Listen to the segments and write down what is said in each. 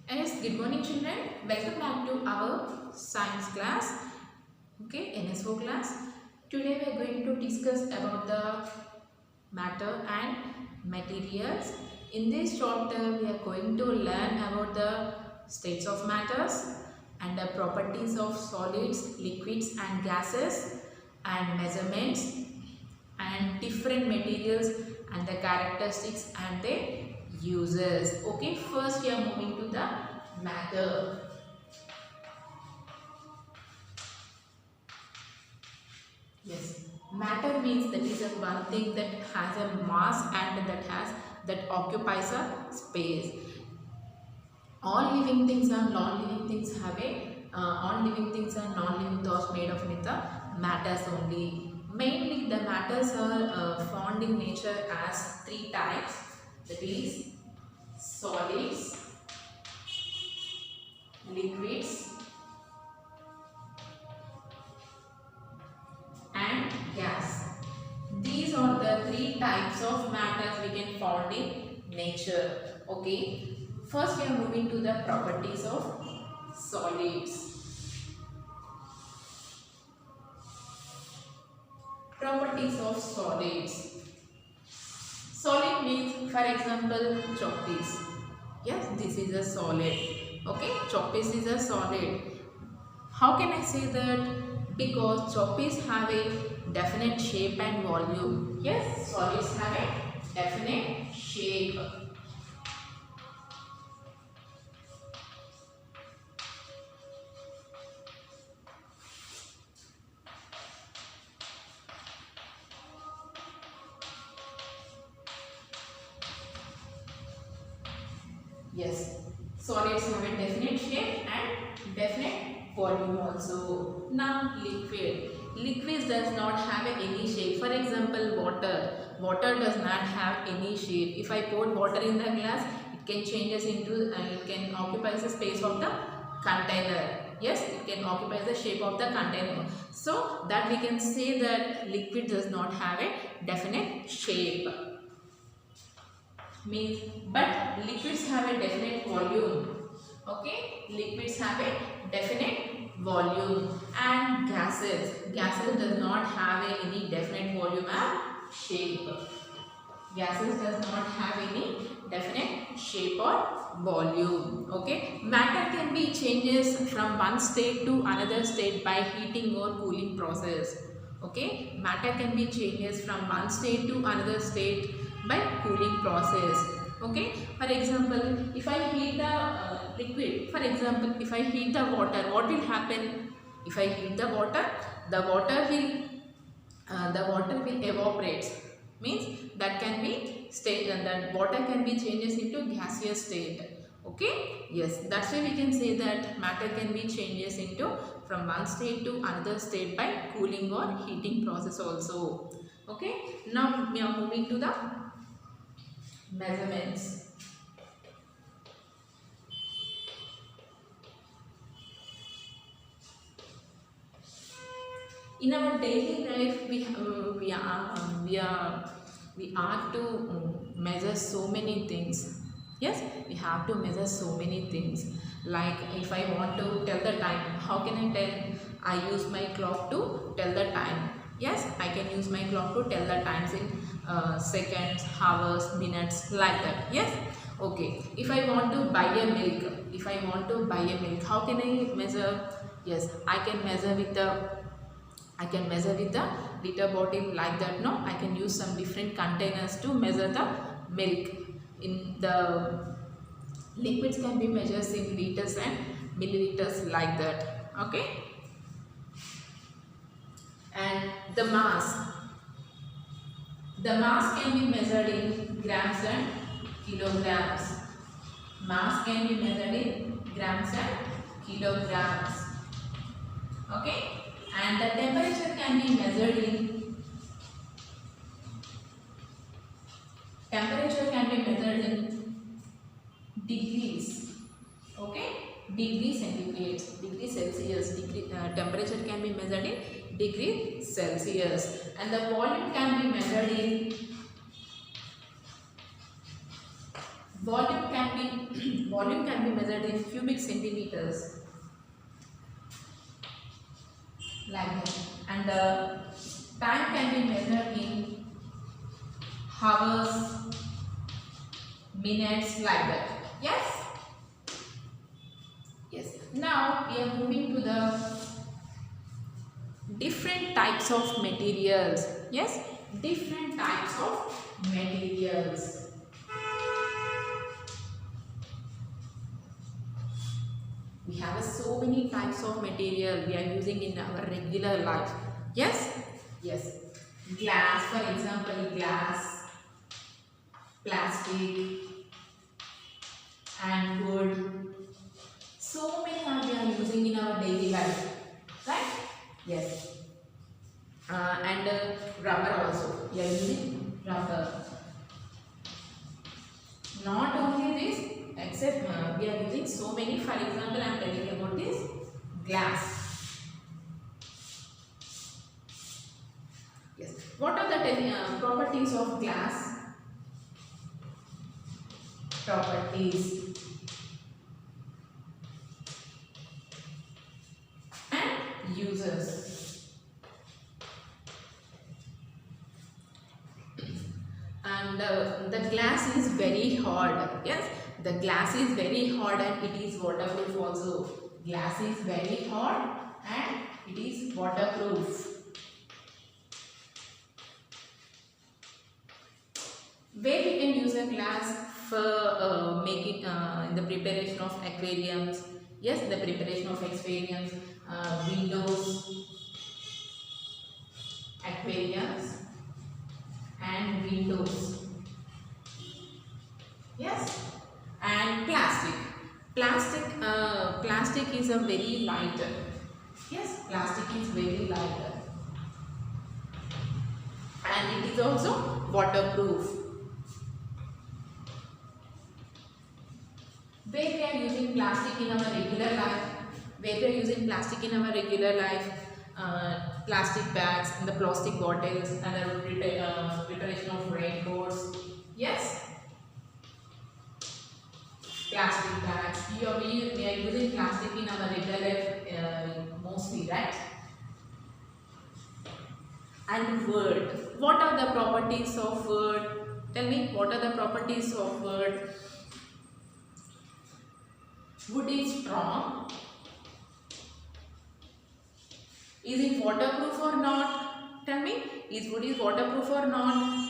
Yes, good morning children. Welcome back to our science class. Okay, NSO class. Today we are going to discuss about the matter and materials. In this chapter we are going to learn about the states of matters and the properties of solids, liquids and gases and measurements and different materials and the characteristics and their uses. Okay, first we are moving to the matter. Yes, matter means that is a one thing that has a mass and that occupies a space. All living things and non-living things have a all living things and non-living thoughts made of with the matters only. Mainly the matters are found in nature as three types, that is solids, liquids and gas. These are the three types of matters we can find in nature. Okay. First we are moving to the properties of solids. Properties of solids. Solid means, for example, choppies. Yes, this is a solid. Okay, choppies is a solid. How can I say that? Because choppies have a definite shape and volume. Yes, solids have a definite shape. Yes, solids have a definite shape and definite volume also. Now liquid. Liquids does not have any shape. For example, water. Water does not have any shape. If I pour water in the glass, it can changes into it can occupy the space of the container. Yes, it can occupy the shape of the container. So that we can say that liquid does not have a definite shape. Means, but liquids have a definite volume. Okay, liquids have a definite volume. And gases does not have any definite volume and shape. Gases does not have any definite shape or volume. Okay, matter can be changes from one state to another state by heating or cooling process. Okay, matter can be changes from one state to another state by cooling process. Okay, for example, if I heat the liquid, for example, if I heat the water, what will happen? If I heat the water will evaporate. Means that can be state, that water can be changes into gaseous state. Okay, yes, that's why we can say that matter can be changes into from one state to another state by cooling or heating process also. Okay, now we are moving to the measurements. In our daily life, we are to measure so many things. Yes, we have to measure so many things. Like if I want to tell the time, how can I tell? I use my clock to tell the time. Yes, I can use my clock to tell the times in seconds, hours, minutes, like that. Yes. Okay. If I want to buy a milk, how can I measure? Yes, I can measure with the liter bottle, like that. No, I can use some different containers to measure the milk. In the liquids can be measured in liters and milliliters, like that. Okay. And the mass can be measured in grams and kilograms. Mass can be measured in grams and kilograms. Okay. And the temperature can be measured in degrees. Okay, degree centigrade, degree Celsius. Temperature can be measured in degree Celsius, and the volume can be measured in volume can be measured in cubic centimeters, like that, and the time can be measured in hours, minutes, like that. Yes. Yes. Now we are moving to the different types of materials. Yes, different types of materials. We have so many types of material we are using in our regular life. Yes. Yes. Glass, for example, glass, plastic, and wood. So many are we are using in our daily life, right? Yes. And rubber also. We are using rubber. Not only this, except we are using so many. For example, I am telling about this glass. Yes. What are the properties of glass? Properties and uses. And the glass is very hard. Yes, the glass is very hard and it is waterproof also. Glass is very hard and it is waterproof. Where we can use a glass for making in the preparation of aquariums. Yes, the preparation of aquariums, windows, aquariums and windows. Yes, and plastic. Plastic is a very light. Yes, plastic is very light and it is also waterproof. Where we are using plastic in our regular life? Where we are using plastic in our regular life? Plastic bags and the plastic bottles and the preparation of raincoats. Yes, plastic bags. We are using plastic in our regular life mostly, right? And wood. What are the properties of wood? Tell me, what are the properties of wood? Wood is strong. Is it waterproof or not? Tell me, is wood is waterproof or not?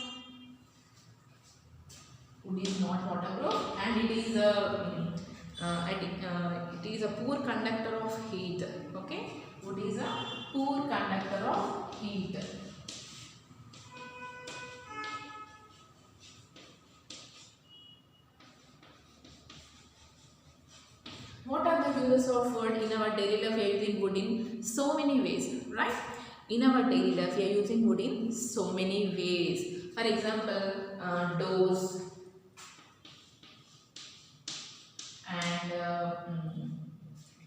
Wood is not waterproof and it is a poor conductor of heat. Okay, wood is a poor conductor of heat. What are the uses of wood in our daily life? We are using wood in so many ways, right? In our daily life, we are using wood in so many ways. For example, doors and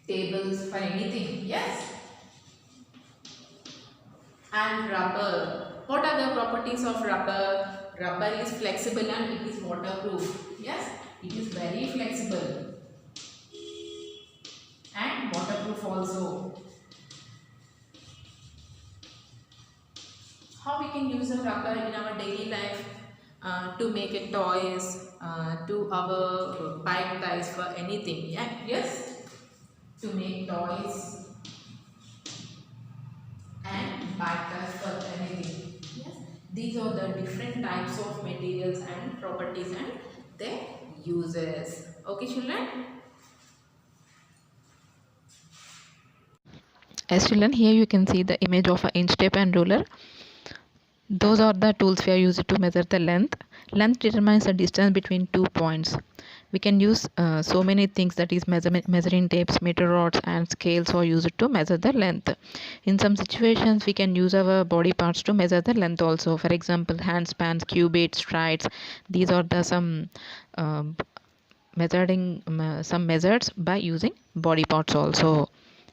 tables for anything. Yes. And rubber. What are the properties of rubber? Rubber is flexible and it is waterproof. Yes, it is very flexible and waterproof also. How we can use a rubber in our daily life? To make it toys, to our bike ties for anything. Yeah, yes, to make toys and bike ties for anything. Yes, these are the different types of materials and properties and their uses. Okay, children. As children, here you can see the image of an inch tape and ruler. Those are the tools we are using to measure the length. Length determines the distance between 2 points. We can use so many things, that is measuring tapes, meter rods and scales are used to measure the length. In some situations we can use our body parts to measure the length also. For example, handspans, cubits, strides. These are the some some measures by using body parts also.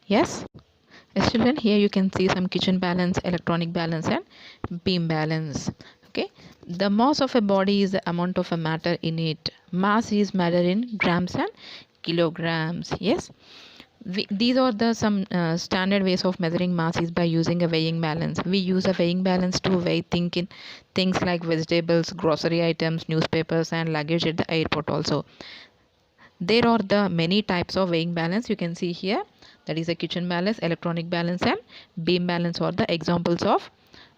Yes. Yes children, here you can see some kitchen balance, electronic balance and beam balance. Okay, the mass of a body is the amount of a matter in it. Mass is measured in grams and kilograms. Yes, these are the some standard ways of measuring mass is by using a weighing balance. We use a weighing balance to weigh things like vegetables, grocery items, newspapers, and luggage at the airport also. There are the many types of weighing balance you can see here. That is a kitchen balance, electronic balance, and beam balance are the examples of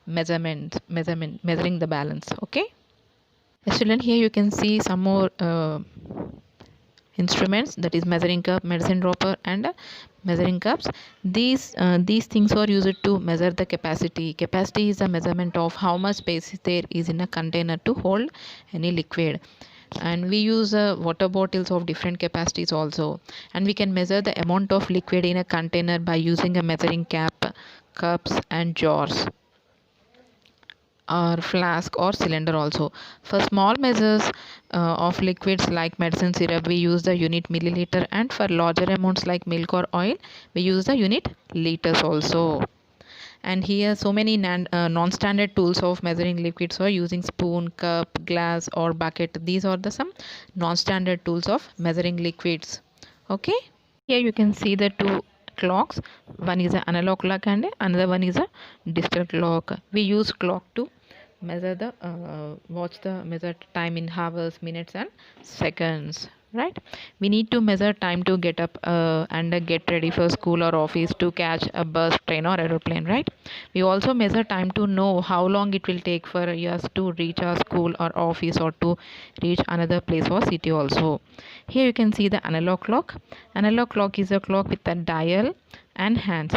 measuring the balance. Okay, student, here you can see some more instruments, that is measuring cup, medicine dropper, and measuring cups. These things are used to measure the capacity is a measurement of how much space there is in a container to hold any liquid. And we use water bottles of different capacities also, and we can measure the amount of liquid in a container by using a measuring cap, cups, and jars, or flask or cylinder also. For small measures of liquids like medicine syrup, we use the unit milliliter, and for larger amounts like milk or oil, we use the unit liters also. And here so many non-standard tools of measuring liquids are using spoon, cup, glass, or bucket. These are the some non-standard tools of measuring liquids. Okay, here you can see the two clocks. One is an analog clock and another one is a digital clock. We use clock to measure the measure time in hours, minutes, and seconds, right? We need to measure time to get up and get ready for school or office, to catch a bus, train, or aeroplane, right? We also measure time to know how long it will take for us to reach our school or office, or to reach another place or city also. Here you can see the analog clock. Analog clock is a clock with a dial and hands.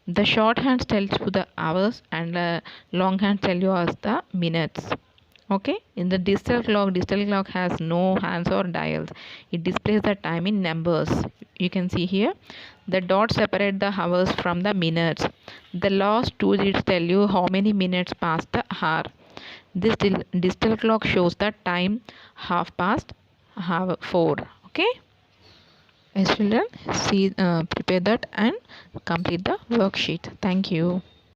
The short hands tells you the hours, and long hands tell you as the minutes. Okay, in the digital clock has no hands or dials. It displays the time in numbers. You can see here the dots separate the hours from the minutes. The last two digits tell you how many minutes past the hour. This digital clock shows the time half past half 4. Okay, children, see prepare that and complete the worksheet. Thank you.